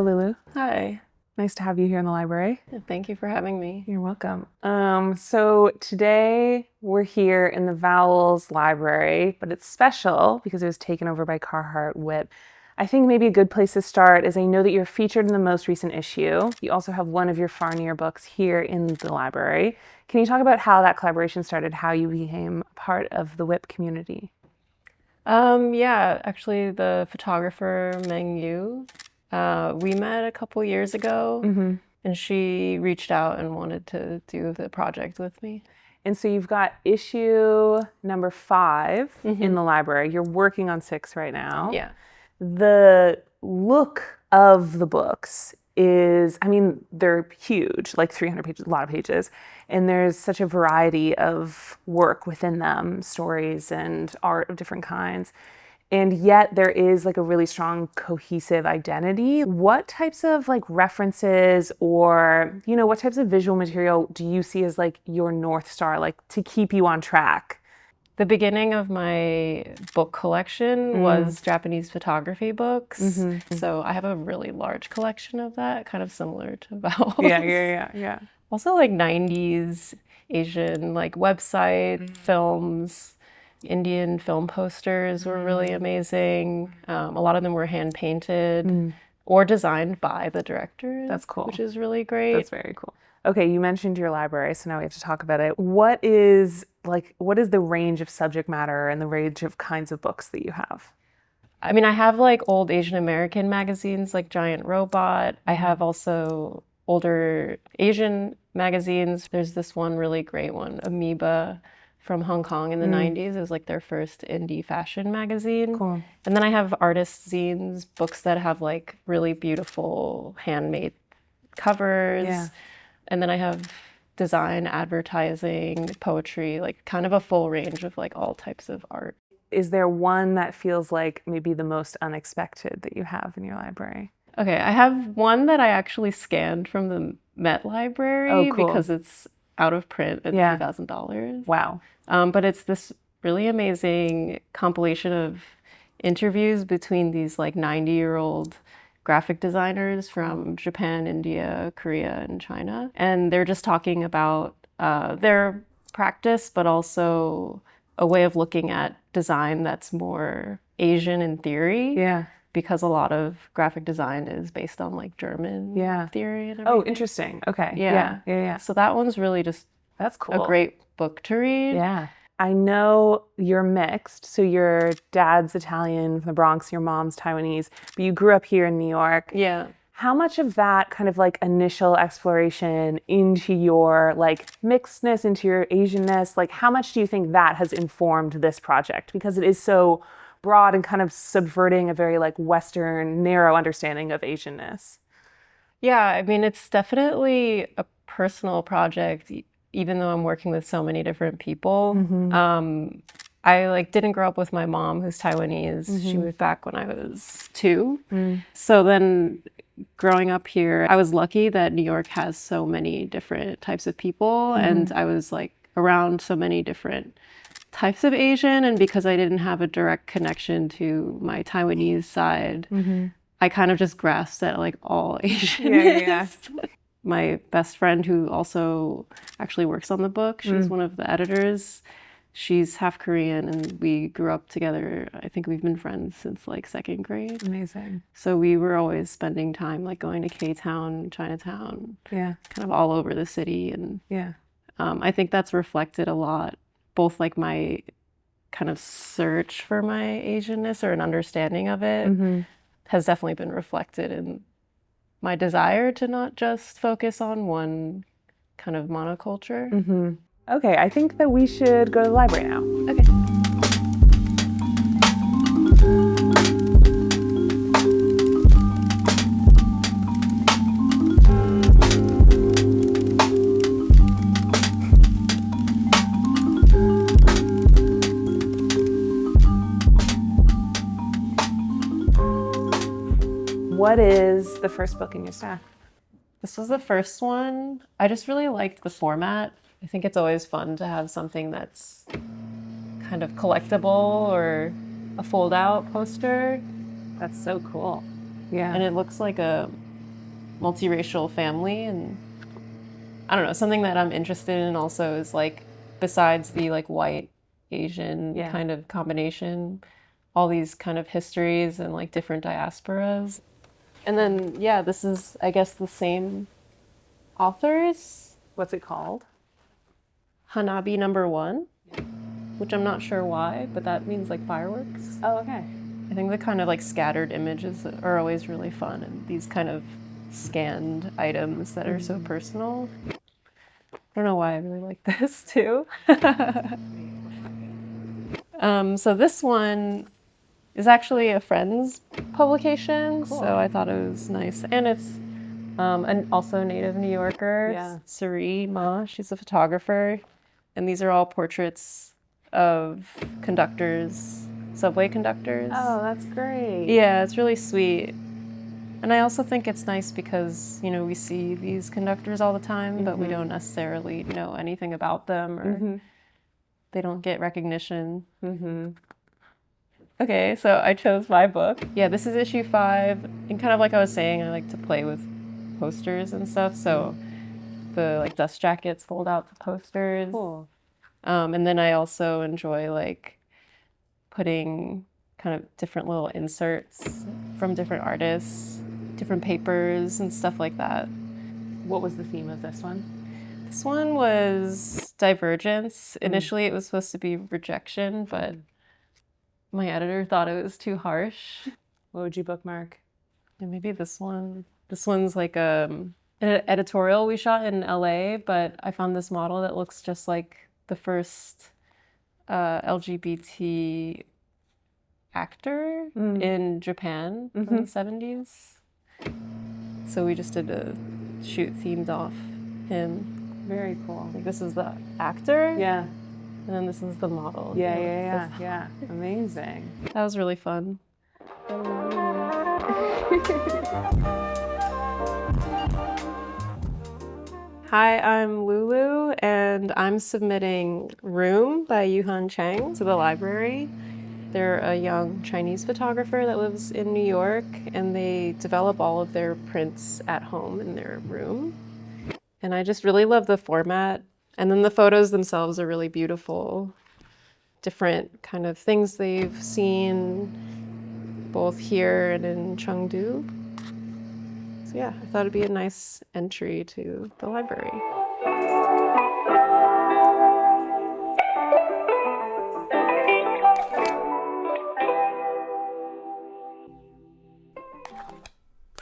Lulu. Hi. Nice to have you here in the library. Thank you for having me. You're welcome. So today we're here in the Vowels library, but it's special because it was taken over by Carhartt WIP. I think maybe a good place to start is I know that you're featured in the most recent issue. You also have one of your Far Near books here in the library. Can you talk about how that collaboration started, how you became part of the WIP community? Yeah, actually the photographer Mengyu, we met a couple years ago and she reached out and wanted to do the project with me. And so you've got issue number 5 in the library. You're working on 6 right now. Yeah. The look of the books is, I mean, they're huge, like 300 pages, a lot of pages. And there's such a variety of work within them, stories and art of different kinds. And yet there is like a really strong cohesive identity. What types of like references or, what types of visual material do you see as like your North Star, like to keep you on track? The beginning of my book collection was Japanese photography books. So I have a really large collection of that, kind of similar to Vowels. Yeah. Also like 90s Asian like website films. Indian film posters were really amazing. A lot of them were hand painted or designed by the directors. That's cool. Which is really great. That's very cool. Okay, you mentioned your library, so now we have to talk about it. What is the range of subject matter and the range of kinds of books that you have? I mean, I have like old Asian American magazines like Giant Robot. I have also older Asian magazines. There's this one really great one, Amoeba, from Hong Kong in the 90s. It was like their first indie fashion magazine. Cool. And then I have artist zines, books that have like really beautiful handmade covers. Yeah. And then I have design, advertising, poetry, like kind of a full range of like all types of art. Is there one that feels like maybe the most unexpected that you have in your library? Okay, I have one that I actually scanned from the Met Library because it's out of print at $3,000. Wow. But it's this really amazing compilation of interviews between these like 90-year-old graphic designers from Japan, India, Korea, and China. And they're just talking about their practice, but also a way of looking at design that's more Asian in theory. Yeah. Because a lot of graphic design is based on like German theory and everything. Oh, interesting. Okay. Yeah. So that one's really just that's cool. A great book to read. Yeah. I know you're mixed. So your dad's Italian from the Bronx, your mom's Taiwanese, but you grew up here in New York. Yeah. How much of that kind of like initial exploration into your like mixedness, into your Asianness, like how much do you think that has informed this project? Because it is so broad and kind of subverting a very like Western narrow understanding of Asianness. Yeah, I mean, it's definitely a personal project, even though I'm working with so many different people. I like didn't grow up with my mom, who's Taiwanese. She moved back when I was 2. So then growing up here, I was lucky that New York has so many different types of people. And I was like around so many different types of Asian. And because I didn't have a direct connection to my Taiwanese side, I kind of just grasped at like all Asian. Yeah. My best friend, who also actually works on the book, she's one of the editors. She's half Korean and we grew up together. I think we've been friends since like 2nd grade. Amazing. So we were always spending time like going to K-Town, Chinatown, kind of all over the city. And I think that's reflected a lot, both like my kind of search for my Asianness or an understanding of it has definitely been reflected in my desire to not just focus on one kind of monoculture. Okay, I think that we should go to the library now. Okay. What is the first book in your stack? This was the first one. I just really liked the format. I think it's always fun to have something that's kind of collectible or a fold-out poster. That's so cool. Yeah. And it looks like a multiracial family, and I don't know, something that I'm interested in also is like, besides the like white Asian kind of combination, all these kind of histories and like different diasporas. And then, yeah, this is, I guess, the same authors. What's it called? Hanabi #1, which I'm not sure why, but that means like fireworks. Oh, okay. I think the kind of like scattered images are always really fun, and these kind of scanned items that are so personal. I don't know why I really like this too. So this one is actually a friend's publication, so I thought it was nice. And it's and also a native New Yorker, Suri Ma. She's a photographer, and these are all portraits of conductors, subway conductors. Oh, that's great. Yeah, it's really sweet. And I also think it's nice because, you know, we see these conductors all the time, but we don't necessarily know anything about them, or they don't get recognition. Okay, so I chose my book. Yeah, this is issue 5. And kind of like I was saying, I like to play with posters and stuff. So the like dust jackets fold out the posters. Cool. And then I also enjoy like putting kind of different little inserts from different artists, different papers and stuff like that. What was the theme of this one? This one was divergence. Initially it was supposed to be rejection, but my editor thought it was too harsh. What would you bookmark? And maybe this one. This one's like an editorial we shot in LA, but I found this model that looks just like the first LGBT actor in Japan in the 70s. So we just did a shoot themed off him. Very cool. Like this is the actor. Yeah. And then this is the model. Yeah. Amazing. That was really fun. Hi, I'm Lulu, and I'm submitting Room by Yuhan Chang to the library. They're a young Chinese photographer that lives in New York, and they develop all of their prints at home in their room. And I just really love the format. And then the photos themselves are really beautiful. Different kind of things they've seen, both here and in Chengdu. So yeah, I thought it'd be a nice entry to the library.